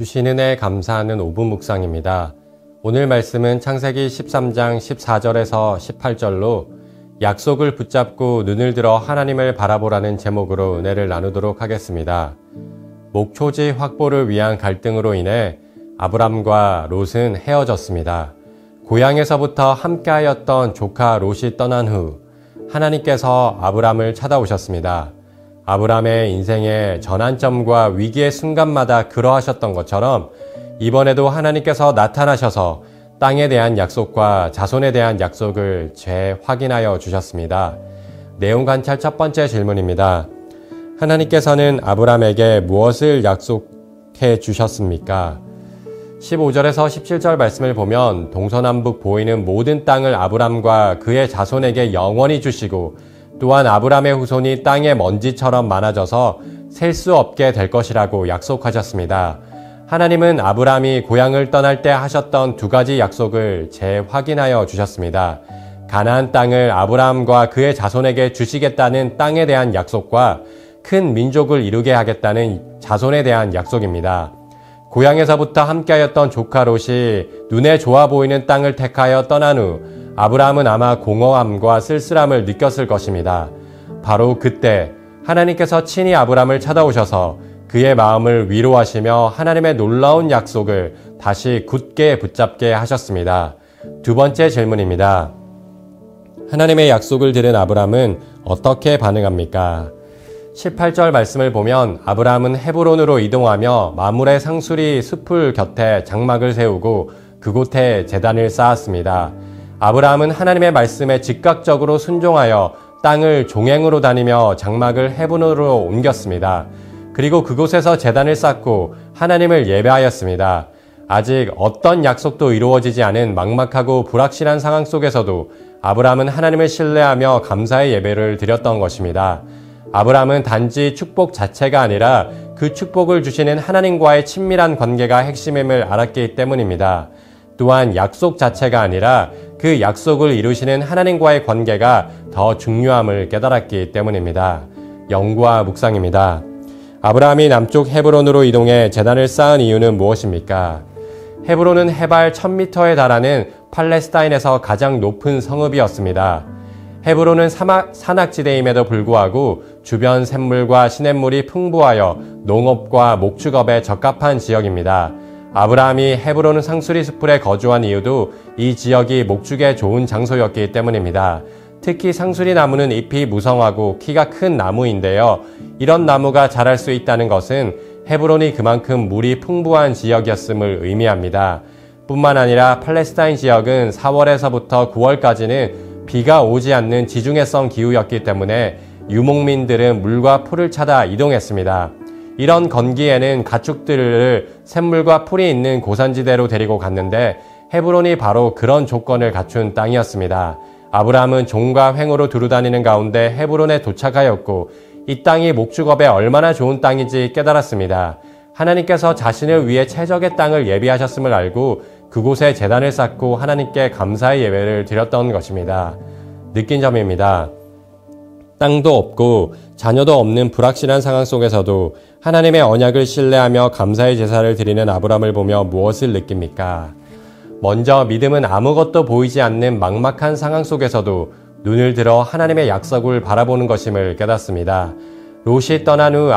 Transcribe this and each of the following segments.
주신 은혜에 감사하는 5분 묵상입니다. 오늘 말씀은 창세기 13장 14절에서 18절로 약속을 붙잡고 눈을 들어 하나님을 바라보라는 제목으로 은혜를 나누도록 하겠습니다. 목초지 확보를 위한 갈등으로 인해 아브람과 롯은 헤어졌습니다. 고향에서부터 함께하였던 조카 롯이 떠난 후 하나님께서 아브람을 찾아오셨습니다. 아브람의 인생의 전환점과 위기의 순간마다 그러하셨던 것처럼 이번에도 하나님께서 나타나셔서 땅에 대한 약속과 자손에 대한 약속을 재확인하여 주셨습니다. 내용 관찰 첫 번째 질문입니다. 하나님께서는 아브람에게 무엇을 약속해 주셨습니까? 15절에서 17절 말씀을 보면 동서남북 보이는 모든 땅을 아브람과 그의 자손에게 영원히 주시고 또한 아브람의 후손이 땅의 먼지처럼 많아져서 셀 수 없게 될 것이라고 약속하셨습니다. 하나님은 아브람이 고향을 떠날 때 하셨던 두 가지 약속을 재확인하여 주셨습니다. 가나안 땅을 아브람과 그의 자손에게 주시겠다는 땅에 대한 약속과 큰 민족을 이루게 하겠다는 자손에 대한 약속입니다. 고향에서부터 함께하였던 조카 롯이 눈에 좋아 보이는 땅을 택하여 떠난 후 아브람은 아마 공허함과 쓸쓸함을 느꼈을 것입니다. 바로 그때 하나님께서 친히 아브람을 찾아오셔서 그의 마음을 위로하시며 하나님의 놀라운 약속을 다시 굳게 붙잡게 하셨습니다. 두 번째 질문입니다. 하나님의 약속을 들은 아브람은 어떻게 반응합니까? 18절 말씀을 보면 아브람은 헤브론으로 이동하며 마므레 상수리 숲을 곁에 장막을 세우고 그곳에 제단을 쌓았습니다. 아브라함은 하나님의 말씀에 즉각적으로 순종하여 땅을 종행으로 다니며 장막을 헤브론으로 옮겼습니다. 그리고 그곳에서 제단을 쌓고 하나님을 예배하였습니다. 아직 어떤 약속도 이루어지지 않은 막막하고 불확실한 상황 속에서도 아브라함은 하나님을 신뢰하며 감사의 예배를 드렸던 것입니다. 아브라함은 단지 축복 자체가 아니라 그 축복을 주시는 하나님과의 친밀한 관계가 핵심임을 알았기 때문입니다. 또한 약속 자체가 아니라 그 약속을 이루시는 하나님과의 관계가 더 중요함을 깨달았기 때문입니다. 영과 묵상입니다. 아브라함이 남쪽 헤브론으로 이동해 제단을 쌓은 이유는 무엇입니까? 헤브론은 해발 1000m에 달하는 팔레스타인에서 가장 높은 성읍이었습니다. 헤브론은 산악지대임에도 불구하고 주변 샘물과 시냇물이 풍부하여 농업과 목축업에 적합한 지역입니다. 아브라함이 헤브론 상수리 숲에 거주한 이유도 이 지역이 목축에 좋은 장소였기 때문입니다. 특히 상수리 나무는 잎이 무성하고 키가 큰 나무인데요. 이런 나무가 자랄 수 있다는 것은 헤브론이 그만큼 물이 풍부한 지역이었음을 의미합니다. 뿐만 아니라 팔레스타인 지역은 4월에서부터 9월까지는 비가 오지 않는 지중해성 기후였기 때문에 유목민들은 물과 풀을 찾아 이동했습니다. 이런 건기에는 가축들을 샘물과 풀이 있는 고산지대로 데리고 갔는데 헤브론이 바로 그런 조건을 갖춘 땅이었습니다. 아브라함은 종과 횡으로 두루다니는 가운데 헤브론에 도착하였고 이 땅이 목축업에 얼마나 좋은 땅인지 깨달았습니다. 하나님께서 자신을 위해 최적의 땅을 예비하셨음을 알고 그곳에 제단을 쌓고 하나님께 감사의 예배를 드렸던 것입니다. 느낀 점입니다. 땅도 없고 자녀도 없는 불확실한 상황 속에서도 하나님의 언약을 신뢰하며 감사의 제사를 드리는 아브람을 보며 무엇을 느낍니까? 먼저 믿음은 아무것도 보이지 않는 막막한 상황 속에서도 눈을 들어 하나님의 약속을 바라보는 것임을 깨닫습니다. 롯이 떠난 후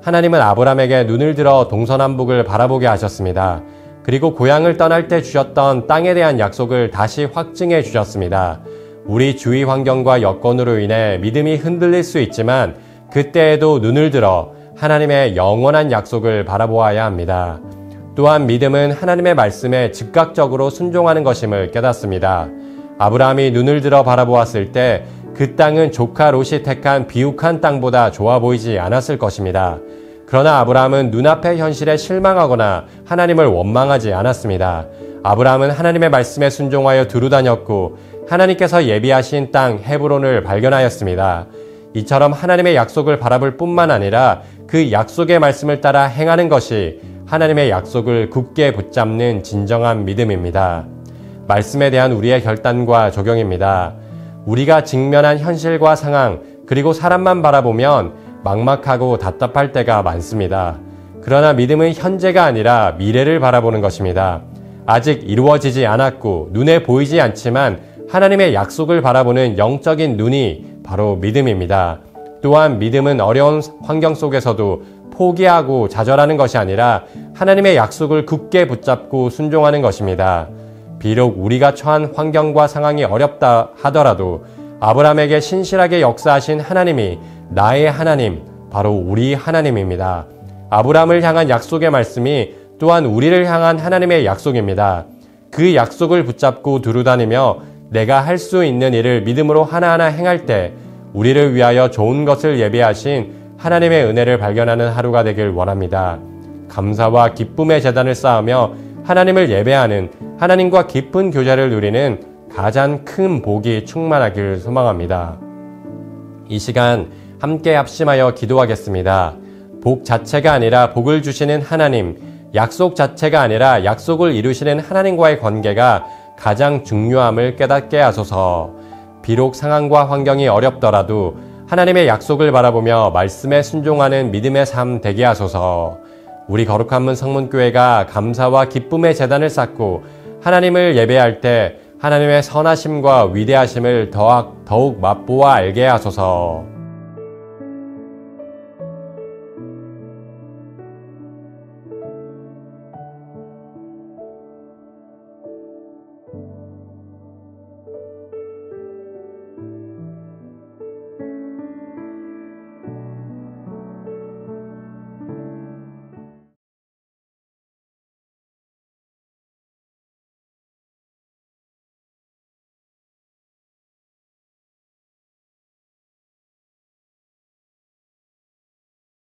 하나님은 아브람에게 눈을 들어 동서남북을 바라보게 하셨습니다. 그리고 고향을 떠날 때 주셨던 땅에 대한 약속을 다시 확증해 주셨습니다. 우리 주위 환경과 여건으로 인해 믿음이 흔들릴 수 있지만 그때에도 눈을 들어 하나님의 영원한 약속을 바라보아야 합니다. 또한 믿음은 하나님의 말씀에 즉각적으로 순종하는 것임을 깨닫습니다. 아브라함이 눈을 들어 바라보았을 때 그 땅은 조카 롯이 택한 비옥한 땅보다 좋아 보이지 않았을 것입니다. 그러나 아브라함은 눈앞의 현실에 실망하거나 하나님을 원망하지 않았습니다. 아브라함은 하나님의 말씀에 순종하여 두루다녔고 하나님께서 예비하신 땅 헤브론을 발견하였습니다. 이처럼 하나님의 약속을 바라볼 뿐만 아니라 그 약속의 말씀을 따라 행하는 것이 하나님의 약속을 굳게 붙잡는 진정한 믿음입니다. 말씀에 대한 우리의 결단과 적용입니다. 우리가 직면한 현실과 상황, 그리고 사람만 바라보면 막막하고 답답할 때가 많습니다. 그러나 믿음은 현재가 아니라 미래를 바라보는 것입니다. 아직 이루어지지 않았고 눈에 보이지 않지만 하나님의 약속을 바라보는 영적인 눈이 바로 믿음입니다. 또한 믿음은 어려운 환경 속에서도 포기하고 좌절하는 것이 아니라 하나님의 약속을 굳게 붙잡고 순종하는 것입니다. 비록 우리가 처한 환경과 상황이 어렵다 하더라도 아브라함에게 신실하게 역사하신 하나님이 나의 하나님, 바로 우리 하나님입니다. 아브라함을 향한 약속의 말씀이 또한 우리를 향한 하나님의 약속입니다. 그 약속을 붙잡고 두루다니며 내가 할 수 있는 일을 믿음으로 하나하나 행할 때 우리를 위하여 좋은 것을 예비하신 하나님의 은혜를 발견하는 하루가 되길 원합니다. 감사와 기쁨의 제단을 쌓으며 하나님을 예배하는 하나님과 깊은 교제를 누리는 가장 큰 복이 충만하길 소망합니다. 이 시간 함께 합심하여 기도하겠습니다. 복 자체가 아니라 복을 주시는 하나님, 약속 자체가 아니라 약속을 이루시는 하나님과의 관계가 가장 중요함을 깨닫게 하소서. 비록 상황과 환경이 어렵더라도 하나님의 약속을 바라보며 말씀에 순종하는 믿음의 삶 되게 하소서. 우리 거룩한 문 성문교회가 감사와 기쁨의 제단을 쌓고 하나님을 예배할 때 하나님의 선하심과 위대하심을 더욱 맛보아 알게 하소서.